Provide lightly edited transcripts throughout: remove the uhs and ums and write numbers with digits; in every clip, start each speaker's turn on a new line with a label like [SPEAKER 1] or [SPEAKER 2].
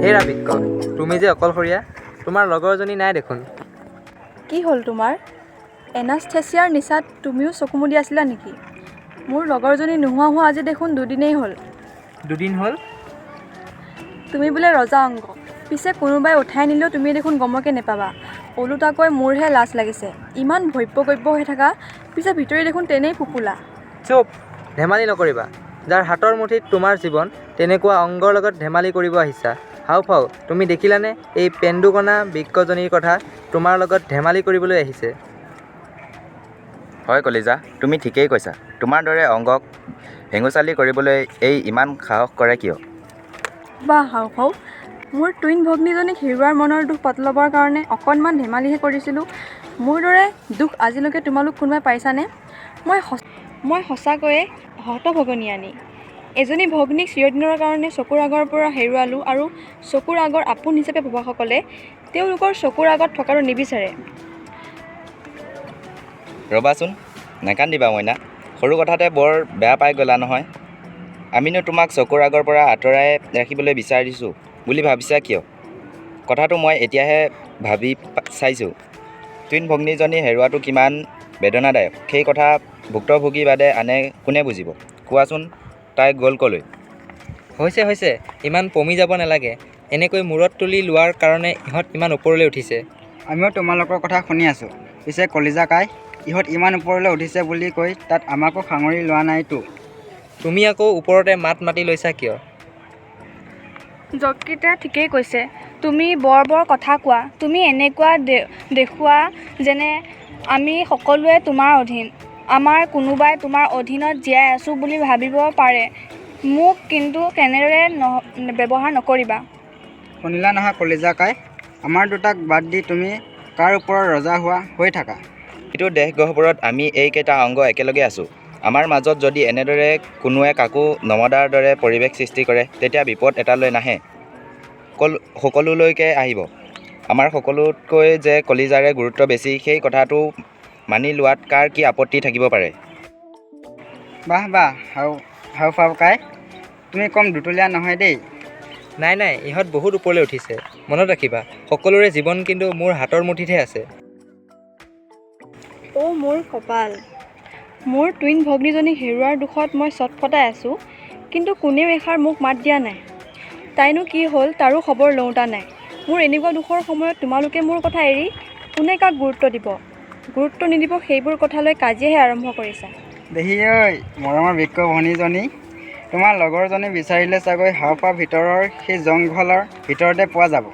[SPEAKER 1] হেৰা বিক্ক, তুমি যে অকলশৰীয়া, তোমাৰ লগৰজনী নাই দেখোন।
[SPEAKER 2] কি হ'ল তোমাৰ? এনাস্থেচিয়াৰ নিচাত তুমিও চকু মুদি আছিলা নেকি? মোৰ লগৰজনী নোহোৱা হোৱা আজি দেখোন দুদিনেই হ'ল।
[SPEAKER 1] দুদিন হ'ল?
[SPEAKER 2] তুমি বোলে ৰজা অংগ, পিছে কোনোবাই উঠাই নিলেও তুমি দেখোন গমকে নেপাবা। ওলোটাকৈ মোৰহে লাজ লাগিছে। ইমান ভব্য হৈ থাকা, পিছে ভিতৰি দেখোন তেনেই ফুপুলা।
[SPEAKER 1] চুপ, ধেমালি নকৰিবা। যাৰ হাতৰ মুঠিত তোমাৰ জীৱন, তেনেকুৱা অংগৰ লগত ধেমালি কৰিব আহিছা। হাওঁফাওঁ, তুমি দেখিলানে এই পেন্দুকণা বৃক্ষজনীৰ কথা? তোমাৰ লগত ধেমালি কৰিবলৈ আহিছে।
[SPEAKER 3] হয় কলিজা, তুমি ঠিকেই কৈছা। তোমাৰ দৰে অংগক ভেঙুচালি কৰিবলৈ এই ইমান সাহস কৰে কিয়?
[SPEAKER 2] বাহ হাওঁফাওঁ, মোৰ টুইন ভগ্নীজনীক হেৰুৱাৰ মনৰ দুখ পাতলাবৰ কাৰণে অকণমান ধেমালিহে কৰিছিলোঁ। মোৰ দৰে দুখ আজিলৈকে তোমালোক কোনোবাই পাইছানে? মই সঁচাকৈয়ে হতভগনীয়ানী। এজনী ভগ্নীক চিৰদিনৰ কাৰণে চকুৰ আগৰ পৰা হেৰুৱালোঁ আৰু চকুৰ আগৰ আপোন হিচাপে ভবাসকলে তেওঁলোকৰ চকুৰ আগত থকাটো নিবিচাৰে।
[SPEAKER 3] ৰ'বাচোন, নাকান্দিবা মইনা। সৰু কথাতে বৰ বেয়া পাই গ'লা নহয়। আমিনো তোমাক চকুৰ আগৰ পৰা আঁতৰাই ৰাখিবলৈ বিচাৰিছোঁ বুলি ভাবিছা কিয়? কথাটো মই এতিয়াহে ভাবি চাইছোঁ। টুইন ভগ্নীজনী হেৰুৱাটো কিমান বেদনাদায়ক, সেই কথা ভুক্তভোগী বাদে আনে কোনে বুজিব? কোৱাচোন, তাই গ'ল ক'লৈ?
[SPEAKER 1] হৈছে, ইমান পমি যাব নালাগে। এনেকৈ মূৰত তুলি লোৱাৰ কাৰণে ইহঁত ইমান ওপৰলৈ উঠিছে।
[SPEAKER 4] আমিও তোমালোকৰ কথা শুনি আছোঁ। পিছে কলিজা কাই, ইহঁত ইমান ওপৰলৈ উঠিছে বুলি কৈ তাত আমাকো সাঙুৰি লোৱা নাইতো।
[SPEAKER 1] তুমি আকৌ ওপৰতে মাত মাতি লৈছা কিয়?
[SPEAKER 5] যকৃতে ঠিকেই কৈছে। তুমি বৰ কথা কোৱা। তুমি এনেকুৱা দেখুওৱা যেনে আমি সকলোৱে তোমাৰ অধীন। আমাৰ কোনোবাই তোমাৰ অধীনত জীয়াই আছোঁ বুলি ভাবিব পাৰে। মোক কিন্তু কেনেদৰে ব্যৱহাৰ নকৰিবা।
[SPEAKER 4] শুনিলা নহয় কলিজা কাই, আমাৰ দুটাক বাদ দি তুমি কাৰ ওপৰত ৰজা হৈ থাকা?
[SPEAKER 3] এইটো দেশ গহ্বৰত আমি এইকেইটা অংগ একেলগে আছোঁ। আমাৰ মাজত যদি এনেদৰে কোনোৱে কাকো নমদাৰ দৰে পৰিৱেশ সৃষ্টি কৰে, তেতিয়া বিপদ এটালৈ নাহে, সকলোলৈকে আহিব। আমাৰ সকলোতকৈ যে কলিজাৰে গুৰুত্ব বেছি, সেই কথাটো মানি লোৱাত কাৰ কি আপত্তি থাকিব পাৰে?
[SPEAKER 4] বাহ হাওঁফাওঁ কাই, তুমি কম দুতলীয়া নহয় দেই।
[SPEAKER 1] নাই, ইহঁত বহুত ওপৰলৈ উঠিছে। মনত ৰাখিবা, সকলোৰে জীৱন কিন্তু মোৰ হাতৰ মুঠিতহে আছে।
[SPEAKER 2] অ' মোৰ কপাল। মোৰ টুইন ভগ্নীজনীক হেৰুৱাৰ দুখত মই চটফটাই আছোঁ, কিন্তু কোনেও এষাৰ মোক মাত দিয়া নাই। তাইনো কি হ'ল তাৰো খবৰ লওঁতা নাই। মোৰ এনেকুৱা দুখৰ সময়ত তোমালোকে মোৰ কথা এৰি কোনে কাক গুৰুত্ব দিব, গুৰুত্ব নিদিব সেইবোৰ কথালৈ কাজিয়াহে আৰম্ভ কৰিছা।
[SPEAKER 4] দেহি ঐ মৰমৰ বৃক্ষ ভনীজনী, তোমাৰ লগৰজনী বিচাৰিলে চাগৈ হাওঁফাওঁ ভিতৰৰ সেই জংঘলৰ ভিতৰতে পোৱা যাব।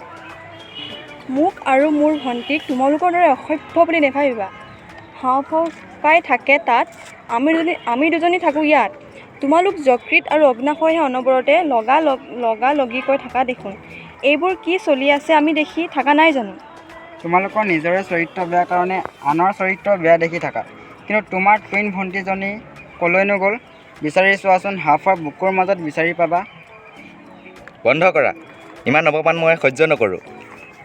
[SPEAKER 2] মোক আৰু মোৰ ভণ্টিক তোমালোকৰ দৰে অসভ্য বুলি নেভাবিবা। হাওঁফাওঁ কাই থাকে তাত, আমি দুজনী থাকোঁ ইয়াত। তোমালোক যকৃত আৰু অগ্নাশয়হে অনবৰতে লগালগিকৈ থাকা দেখোন। এইবোৰ কি চলি আছে আমি দেখি থাকা নাই জানো?
[SPEAKER 4] তোমালোকৰ নিজৰে চৰিত্ৰ বেয়া কাৰণে আনৰ চৰিত্ৰ বেয়া দেখি থাকা। কিন্তু তোমাৰ টুইন ভণ্টিজনী ক'লৈনো গ'ল? বিচাৰি চোৱাচোন, হাওঁফাওঁ বুকুৰ মাজত বিচাৰি পাবা।
[SPEAKER 3] বন্ধ কৰা, ইমান অপমান মই সহ্য নকৰোঁ।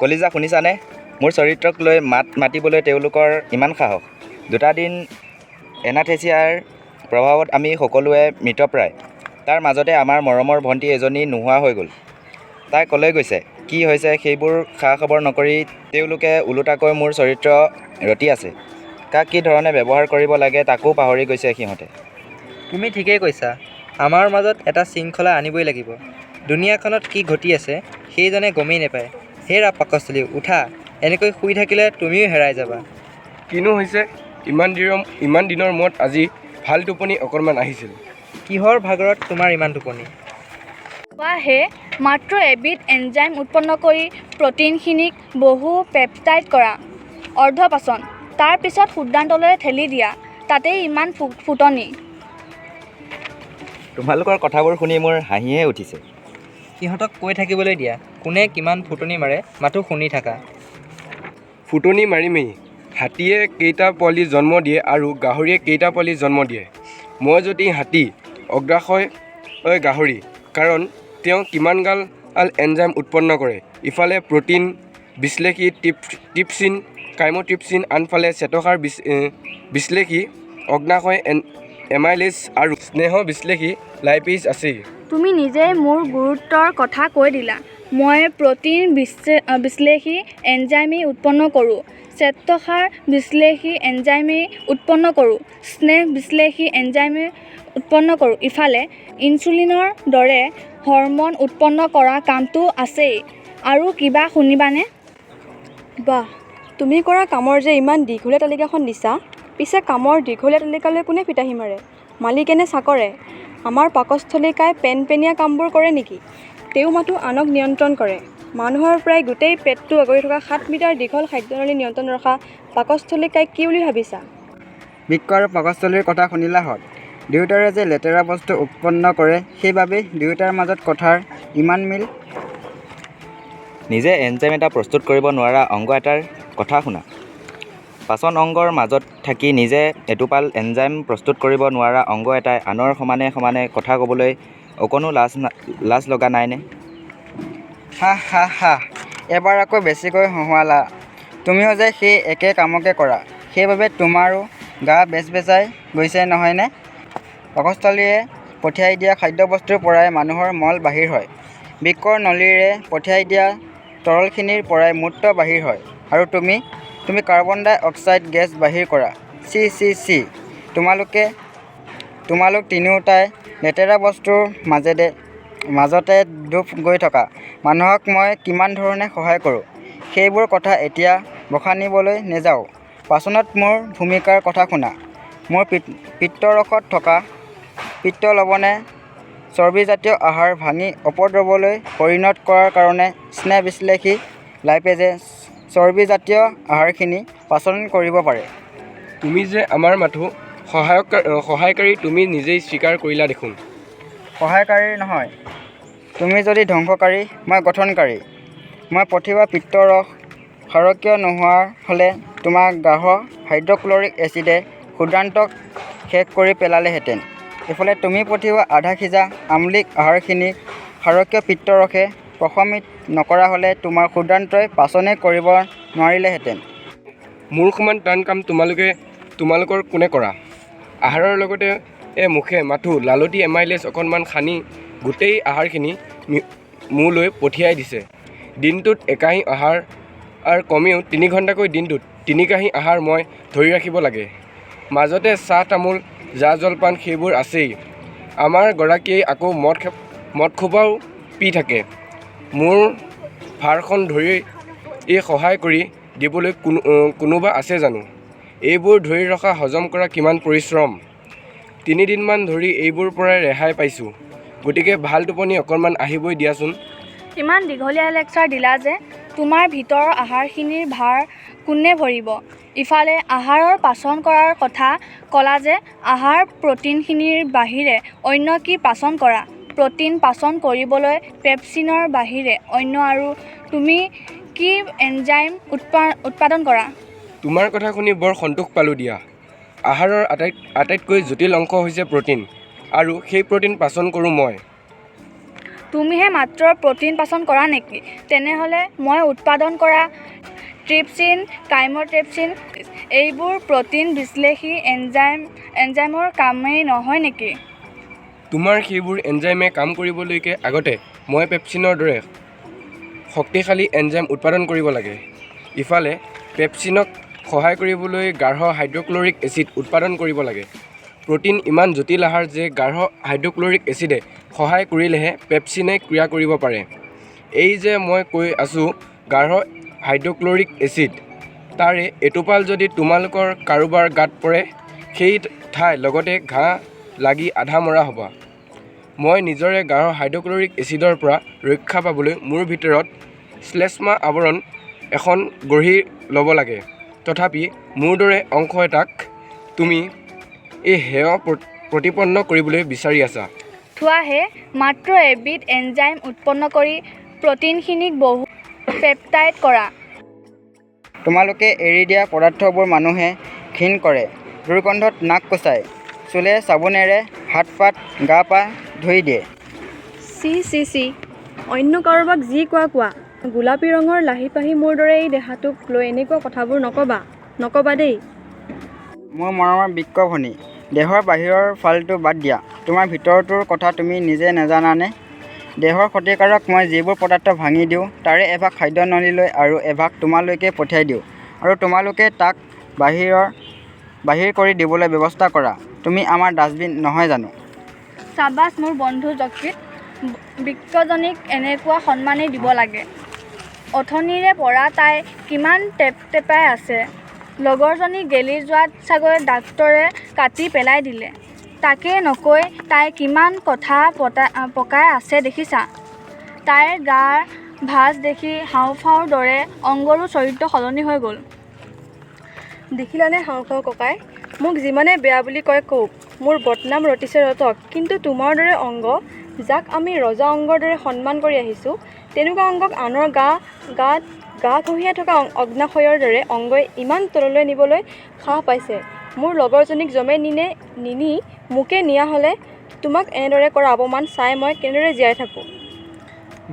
[SPEAKER 3] কলিজা শুনিছানে? মোৰ চৰিত্ৰক লৈ মাত মাতিবলৈ তেওঁলোকৰ ইমান সাহস। দুটা দিন এনাস্থেচিয়াৰ প্ৰভাৱত আমি সকলোৱে মৃতপ্ৰায়। তাৰ মাজতে আমাৰ মৰমৰ ভণ্টি এজনী নোহোৱা হৈ গ'ল। তাই ক'লৈ গৈছে, কি হৈছে সেইবোৰ খা খবৰ নকৰি তেওঁলোকে ওলোটাকৈ মোৰ চৰিত্ৰ ৰতি আছে। কাক কি ধৰণে ব্যৱহাৰ কৰিব লাগে তাকো পাহৰি গৈছে সিহঁতে।
[SPEAKER 1] তুমি ঠিকেই কৈছা। আমাৰ মাজত এটা শৃংখলা আনিবই লাগিব। দুনিয়াখনত কি ঘটি আছে সেইজনে গমেই নাপায়। হেৰা পাকস্থলী, উঠা। এনেকৈ শুই থাকিলে তুমিও হেৰাই যাবা।
[SPEAKER 6] কিনো হৈছে? ইমান দিনৰ মূৰত আজি ভাল টোপনি অকণমান আহিছিল।
[SPEAKER 1] কিহৰ ভাগৰত তোমাৰ ইমান টোপনি?
[SPEAKER 5] হে মাত্ৰ এবিধ এনজাইম উৎপন্ন কৰি প্ৰ'টিনখিনিক বহু পেপটাইড কৰা, অৰ্ধপাচন, তাৰ পিছত সিদ্ধান্তলৈ ঠেলি দিয়া, তাতেই ইমান ফুটনি।
[SPEAKER 3] তোমালোকৰ কথাবোৰ শুনি মোৰ হাঁহিহে উঠিছে।
[SPEAKER 1] সিহঁতক কৈ থাকিবলৈ দিয়া, কোনে কিমান ফুটনি মাৰে মাথো শুনি থাকা।
[SPEAKER 6] ফুটনি মাৰিমেই। হাতীয়ে কেইটা পোৱালি জন্ম দিয়ে আৰু গাহৰিয়ে কেইটা পোৱালি জন্ম দিয়ে। মই যদি হাতী, অগ্ৰাশয় গাহৰি, কাৰণ তেওঁ কিমানগাল এনজাইম উৎপন্ন কৰে। ইফালে প্ৰ'টিন বিশ্লেষী ট্ৰিপচিন, কাইম'ট্ৰিপচিন, আনফালে শ্বেতসাৰ বিশ্লেষী অগ্নাশয় এমাইলেজ আৰু স্নেহ বিশ্লেষী লাইপেজ আছেই।
[SPEAKER 5] তুমি নিজেই মোৰ গুৰুত্বৰ কথা কৈ দিলা। মই প্ৰ'টিন বিশ্লেষী এনজাইমেই উৎপন্ন কৰোঁ, শ্বেতসাৰ বিশ্লেষী এনজাইমেই উৎপন্ন কৰোঁ, স্নেহ বিশ্লেষী এনজাইমেই উৎপন্ন কৰোঁ। ইফালে ইনচুলিনৰ দৰে হৰম'ন উৎপন্ন কৰা কামটো আছেই। আৰু কিবা শুনিবানে?
[SPEAKER 2] বাহ, তুমি কৰা কামৰ যে ইমান দীঘলীয়া তালিকাখন দিছা। পিছে কামৰ দীঘলীয়া তালিকালৈ কোনে ফিতাহি মাৰে? মালিকে নে চাকৰে? আমাৰ পাকস্থলিকাই পেনপেনীয়া কামবোৰ কৰে নেকি? তেওঁ মাথো আনক নিয়ন্ত্ৰণ কৰে। মানুহৰ প্ৰায় গোটেই পেটটো আগুৰি থকা 7 মিটাৰ দীঘল খাদ্যনলী নিয়ন্ত্ৰণ ৰখা পাকস্থলিকাই কি বুলি ভাবিছা?
[SPEAKER 4] বৃক্ক আৰু পাকস্থলীৰ কথা শুনিলাহঁত। দুয়োটাৰে যে লেতেৰা বস্তু উৎপন্ন কৰে, সেইবাবেই দুয়োটাৰ মাজত কথাৰ ইমান মিল।
[SPEAKER 3] নিজে এনজাইম এটা প্ৰস্তুত কৰিব নোৱাৰা অংগ এটাৰ কথা শুনা। পাচন অংগৰ মাজত থাকি নিজে এটোপাল এনজাইম প্ৰস্তুত কৰিব নোৱাৰা অংগ এটাই আনৰ সমানে সমানে কথা ক'বলৈ অকণো লাজ লগা নাইনে?
[SPEAKER 4] হা হা হা, এবাৰ আকৌ বেছিকৈ হহুৱালা। তুমিও যে সেই একে কামকে কৰা, সেইবাবে তোমাৰো গা বেচবেচাই গৈছে নহয়নে? পাকস্থলীয়ে পঠিয়াই দিয়া খাদ্যবস্তুৰ পৰাই মানুহৰ মল বাহিৰ হয়। বৃক্কৰ নলীৰে পঠিয়াই দিয়া তৰলখিনিৰ পৰাই মূত্ৰ বাহিৰ হয়। আৰু তুমি কাৰ্বন ডাই অক্সাইড গেছ বাহিৰ কৰা। চি চি চি, তোমালোক তিনিওটাই লেতেৰা বস্তুৰ মাজতে ডুব গৈ থকা মানুহক মই কিমান ধৰণে সহায় কৰোঁ, সেইবোৰ কথা এতিয়া বখানিবলৈ নেযাওঁ। পাচনত মোৰ ভূমিকাৰ কথা শুনা। মোৰ পিত্তৰসত থকা পিত্ত লৱণে চৰ্বিজাতীয় আহাৰ ভাঙি অপদ্ৰৱলৈ পৰিণত কৰাৰ কাৰণে স্নেহ বিশ্লেষী লাইপেজে চৰ্বিজাতীয় আহাৰখিনি পাচন কৰিব পাৰে।
[SPEAKER 6] তুমি যে আমাৰ মাথো সহায়কাৰী তুমি নিজেই স্বীকাৰ কৰিলা দেখোন।
[SPEAKER 4] সহায়কাৰী নহয়, তুমি যদি ধ্বংসকাৰী, মই গঠনকাৰী। মই পঠিওৱা পিত্তৰস ক্ষাৰকীয় নোহোৱা হ'লে তোমাৰ গাঢ় হাইড্ৰক্লৰিক এচিডে ক্ষুদ্ৰান্তক শেষ কৰি পেলালেহেঁতেন। ইফালে তুমি পঠিওৱা আধা সিজা আম্লিক আহাৰখিনিক ক্ষাৰকীয় পিত্তৰসে প্ৰশমিত নকৰা হ'লে তোমাৰ ক্ষুদ্ৰান্তই পাচনে কৰিব নোৱাৰিলেহেঁতেন।
[SPEAKER 6] মোৰ সমান টান কাম তোমালোকৰ কোনে কৰা? আহাৰৰ লগতে মুখে মাথো লালটি এমাইলেজ অকণমান সানি গোটেই আহাৰখিনি মোলৈ পঠিয়াই দিছে। দিনটোত একাহী আহাৰ কমেও 3 ঘণ্টাকৈ দিনটোত 3 কাঁহী আহাৰ মই ধৰি ৰাখিব লাগে। মাজতে চাহ তামোল জা জলপান সেইবোৰ আছেই। আমাৰ গৰাকীয়ে আকৌ মদ খোপাও পি থাকে। মোৰ ভাৰখন ধৰি সহায় কৰি দিবলৈ কোনোবা আছে জানো? এইবোৰ ধৰি ৰখা হজম কৰা কিমান পৰিশ্ৰম। 3 দিনমান ধৰি এইবোৰৰ পৰাই ৰেহাই পাইছোঁ। গতিকে ভাল টোপনি অকণমান আহিবই দিয়াচোন।
[SPEAKER 5] ইমান দীঘলীয়া লেকচাৰ দিলা যে, তোমাৰ ভিতৰৰ আহাৰখিনিৰ ভাৰ কোনে ভৰিব? ইফালে আহাৰৰ পাচন কৰাৰ কথা ক'লা যে, আহাৰ প্ৰ'টিনখিনিৰ বাহিৰে অন্য কি পাচন কৰা? প্ৰ'টিন পাচন কৰিবলৈ পেপচিনৰ বাহিৰে অন্য আৰু তুমি কি এনজাইম উৎপাদন কৰা?
[SPEAKER 6] তোমাৰ কথা শুনি বৰ সন্তোষ পালোঁ দিয়া। আহাৰৰ আটাইতকৈ জটিল অংশ হৈছে প্ৰ'টিন, আৰু সেই প্ৰ'টিন পাচন কৰোঁ মই।
[SPEAKER 5] তুমিহে মাত্ৰ প্ৰ'টিন পাচন কৰা নেকি? তেনেহ'লে মই উৎপাদন কৰা ট্ৰিপচিন, কাইম'ট্ৰিপচিন এইবোৰ প্ৰ'টিন বিশ্লেষী এনজাইমৰ কামেই নহয় নেকি?
[SPEAKER 6] তোমাৰ সেইবোৰ এনজাইমে কাম কৰিবলৈকে আগতে মই পেপচিনৰ দৰে শক্তিশালী এনজাইম উৎপাদন কৰিব লাগে। ইফালে পেপচিনক সহায় কৰিবলৈ গাঢ় হাইড্ৰক্লৰিক এচিড উৎপাদন কৰিব লাগে। প্ৰ'টিন ইমান জটিল আহাৰ যে গাঢ় হাইড্ৰক্লৰিক এচিডে সহায় কৰিলেহে পেপচিনে ক্ৰিয়া কৰিব পাৰে। এই যে মই কৈ আছোঁ গাঢ় হাইড্ৰক্লৰিক এচিড, তাৰে এটোপাল যদি তোমালোকৰ কাৰোবাৰ গাত পৰে, সেই ঠাই লগতে ঘাঁ লাগি আধা মৰা হ'বা। মই নিজৰে গাঢ় হাইড্ৰক্লৰিক এচিডৰ পৰা ৰক্ষা পাবলৈ মোৰ ভিতৰত শ্লেষ্মা আৱৰণ এখন গঢ়ি ল'ব লাগে। তথাপি মোৰ দৰে অংশ এটাক তুমি এই হেয় প্ৰতিপন্ন কৰিবলৈ বিচাৰি আছা।
[SPEAKER 5] পঠোৱাহে মাত্ৰ এবিধ এনজাইম উৎপন্ন কৰি প্ৰটিনখিনিক বহু পেপটাইড কৰা।
[SPEAKER 4] তোমালোকে এৰি দিয়া পদাৰ্থবোৰ মানুহে ঘিণ কৰে, দুৰ্গন্ধত নাক কোচায়, চুলে চাবোনেৰে হাত পাত গা পা ধুই দিয়ে।
[SPEAKER 2] চি চি চি, অন্য কাৰোবাক যি কোৱা কোৱা, গোলাপী ৰঙৰ লাহি পাহি মোৰ দৰে এই দেহাটোক লৈ এনেকুৱা কথাবোৰ নক'বা দেই।
[SPEAKER 4] মোৰ মৰমৰ বৃক্ক ভনী, দেহৰ বাহিৰৰ ফালটো বাদ দিয়া, তোমাৰ ভিতৰটোৰ কথা তুমি নিজে নাজানানে? দেহৰ ক্ষতিকাৰক মই যিবোৰ পদাৰ্থ ভাঙি দিওঁ তাৰে এভাগ খাদ্যনলীলৈ আৰু এভাগ তোমালৈকে পঠিয়াই দিওঁ আৰু তোমালোকে তাক বাহিৰ কৰি দিবলৈ ব্যৱস্থা কৰা। তুমি আমাৰ ডাষ্টবিন নহয় জানো?
[SPEAKER 5] চাবাছ মোৰ বন্ধু যকৃত, বৃক্কজনীক এনেকুৱা সন্মানেই দিব লাগে। অথনিৰে পৰা তাই কিমান টেপাই আছে। লগৰজনী গেলি যোৱাত চাগৈ ডাক্তৰে কাটি পেলাই দিলে। তাকে নকৈ তাই কিমান কথা পকাই আছে দেখিছা? তাইৰ গাৰ ভাঁজ দেখি হাওঁফাওঁৰ দৰে অংগৰো চৰিত্ৰ সলনি হৈ গ'ল।
[SPEAKER 2] দেখিলানে হাওঁফাওঁ ককাই? মোক যিমানে বেয়া বুলি কয় কওক, মোৰ বদনাম ৰটিছে ৰটক, কিন্তু তোমাৰ দৰে অংগ, যাক আমি ৰজা অংগৰ দৰে সন্মান কৰি আহিছোঁ, তেনেকুৱা অংগক আনৰ গা ঘঁহিয়াই থকা অগ্নাশয়ৰ দৰে অংগই ইমান তললৈ নিবলৈ সাহ পাইছে। মোৰ লগৰজনীক জমে নিনি মোকে নিয়া হ'লে তোমাক এনেদৰে কৰা অপমান চাই মই কেনেদৰে জীয়াই থাকোঁ?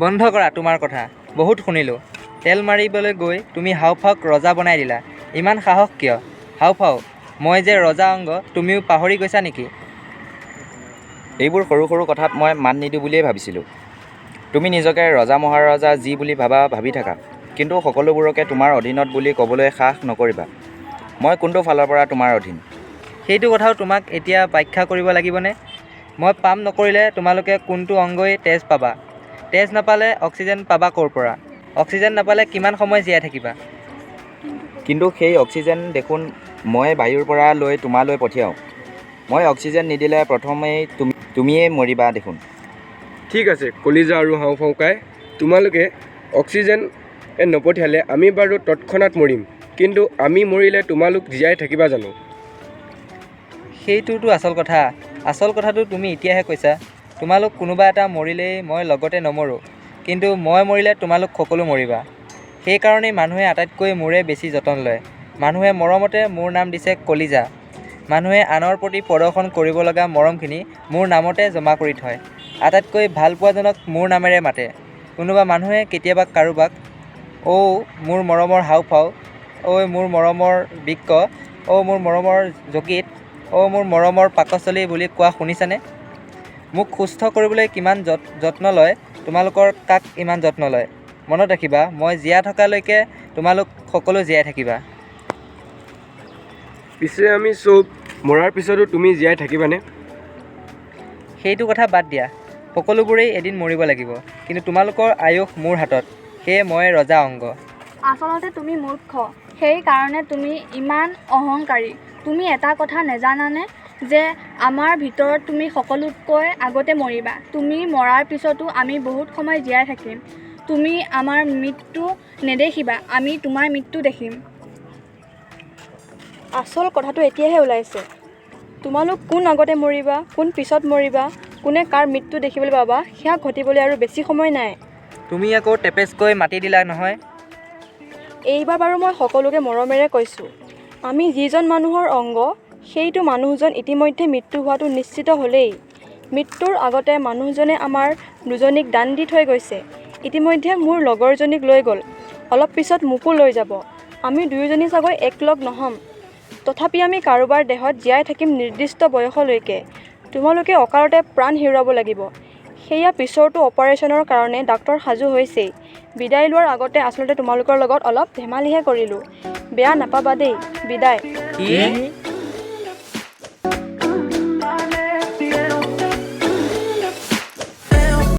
[SPEAKER 1] বন্ধ কৰা তোমাৰ কথা, বহুত শুনিলোঁ। তেল মাৰিবলৈ গৈ তুমি হাওঁফাওঁক ৰজা বনাই দিলা। ইমান সাহস কিয়? হাওঁফাওঁ, মই যে ৰজা অংগ, তুমিও পাহৰি গৈছা নেকি?
[SPEAKER 3] এইবোৰ সৰু সৰু কথাত মই মান নিদিওঁ বুলিয়েই ভাবিছিলোঁ। তুমি নিজকে ৰজা মহাৰজা যি বুলি ভাবি থাকা, কিন্তু সকলোবোৰকে তোমাৰ অধীনত বুলি ক'বলৈ সাহ নকৰিবা। মই কোনটো ফালৰ পৰা তোমাৰ অধীন?
[SPEAKER 1] সেইটো কথাও তোমাক এতিয়া ব্যাখ্যা কৰিব লাগিবনে? মই পাম নকৰিলে তোমালোকে কোনটো অংগই তেজ পাবা? তেজ নাপালে অক্সিজেন পাবা ক'ৰ পৰা? অক্সিজেন নাপালে কিমান সময় জীয়াই থাকিবা?
[SPEAKER 3] কিন্তু সেই অক্সিজেন দেখোন মই বায়ুৰ পৰা লৈ তোমালৈ পঠিয়াওঁ। মই অক্সিজেন নিদিলে প্ৰথমেই তুমিয়েই মৰিবা দেখোন।
[SPEAKER 6] ঠিক আছে কলিজা আৰু হাওঁফাওঁকাই, তোমালোকে অক্সিজেন নপঠিয়ালে আমি বাৰু তৎক্ষণাত মৰিম, কিন্তু আমি মৰিলে তোমালোক জীয়াই থাকিবা জানো?
[SPEAKER 1] সেইটোতো আচল কথা। আচল কথাটো তুমি এতিয়াহে কৈছা। তোমালোক কোনোবা এটা মৰিলেই মই লগতে নমৰোঁ, কিন্তু মই মৰিলে তোমালোক সকলো মৰিবা। সেইকাৰণেই মানুহে আটাইতকৈ মোৰে বেছি যতন লয়। মানুহে মৰমতে মোৰ নাম দিছে কলিজা। মানুহে আনৰ প্ৰতি প্ৰদৰ্শন কৰিব লগা মৰমখিনি মোৰ নামতে জমা কৰি থয়। আটাইতকৈ ভাল পোৱাজনক মোৰ নামেৰে মাতে। কোনোবা মানুহে কেতিয়াবা কাৰোবাক অ' মোৰ মৰমৰ হাওঁফাওঁ, ঐ মোৰ মৰমৰ বৃক্ক, অ' মোৰ মৰমৰ যকৃত, অ' মোৰ মৰমৰ পাকস্থলী বুলি কোৱা শুনিছানে? মোক সুস্থ কৰিবলৈ কিমান যত্ন লয়, তোমালোকৰ কাক ইমান যত্ন লয়? মনত ৰাখিবা, মই জীয়াই থকালৈকে তোমালোক সকলো জীয়াই থাকিবা।
[SPEAKER 6] পিছে আমি চব মৰাৰ পিছতো তুমি জীয়াই থাকিবানে?
[SPEAKER 1] সেইটো কথা বাদ দিয়া। সকলোবোৰেই এদিন মৰিব লাগিব, কিন্তু তোমালোকৰ আয়ুস মোৰ হাতত। সেয়ে মই ৰজা অংগ।
[SPEAKER 5] আচলতে তুমি মূৰ্খ, সেইকাৰণে তুমি ইমান অহংকাৰী। তুমি এটা কথা নেজানানে যে আমাৰ ভিতৰত তুমি সকলোতকৈ আগতে মৰিবা। তুমি মৰাৰ পিছতো আমি বহুত সময় জীয়াই থাকিম। তুমি আমাৰ মৃত্যু নেদেখিবা, আমি তোমাৰ মৃত্যু দেখিম।
[SPEAKER 2] আচল কথাটো এতিয়াহে ওলাইছে। তোমালোক কোন আগতে মৰিবা, কোন পিছত মৰিবা, কোনে কাৰ মৃত্যু দেখিবলৈ পাবা, সেয়া ঘটিবলৈ আৰু বেছি সময় নাই।
[SPEAKER 1] তুমি আকৌ টেপেচকৈ মাতি দিলা নহয়।
[SPEAKER 2] এইবাৰ বাৰু মই সকলোকে মৰমেৰে কৈছোঁ, আমি যিজন মানুহৰ অংগ, সেইটো মানুহজন ইতিমধ্যে মৃত্যু হোৱাটো নিশ্চিত হ'লেই। মৃত্যুৰ আগতে মানুহজনে আমাৰ দুজনীক দান দি থৈ গৈছে। ইতিমধ্যে মোৰ লগৰজনীক লৈ গ'ল, অলপ পিছত মোকো লৈ যাব। আমি দুয়োজনী চাগৈ একলগ নহ'ম, তথাপি আমি কাৰোবাৰ দেহত জীয়াই থাকিম নিৰ্দিষ্ট বয়সলৈকে। তোমালোকে অকালতে প্ৰাণ হেৰুৱাব লাগিব। সেয়া পিছৰটো অপাৰেশ্যনৰ কাৰণে ডাক্তৰ সাজু হৈছেই। বিদায় লোৱাৰ আগতে আচলতে তোমালোকৰ লগত অলপ ধেমালিহে কৰিলোঁ। বেয়া নাপাবা দেই, বিদায়।
[SPEAKER 1] কি?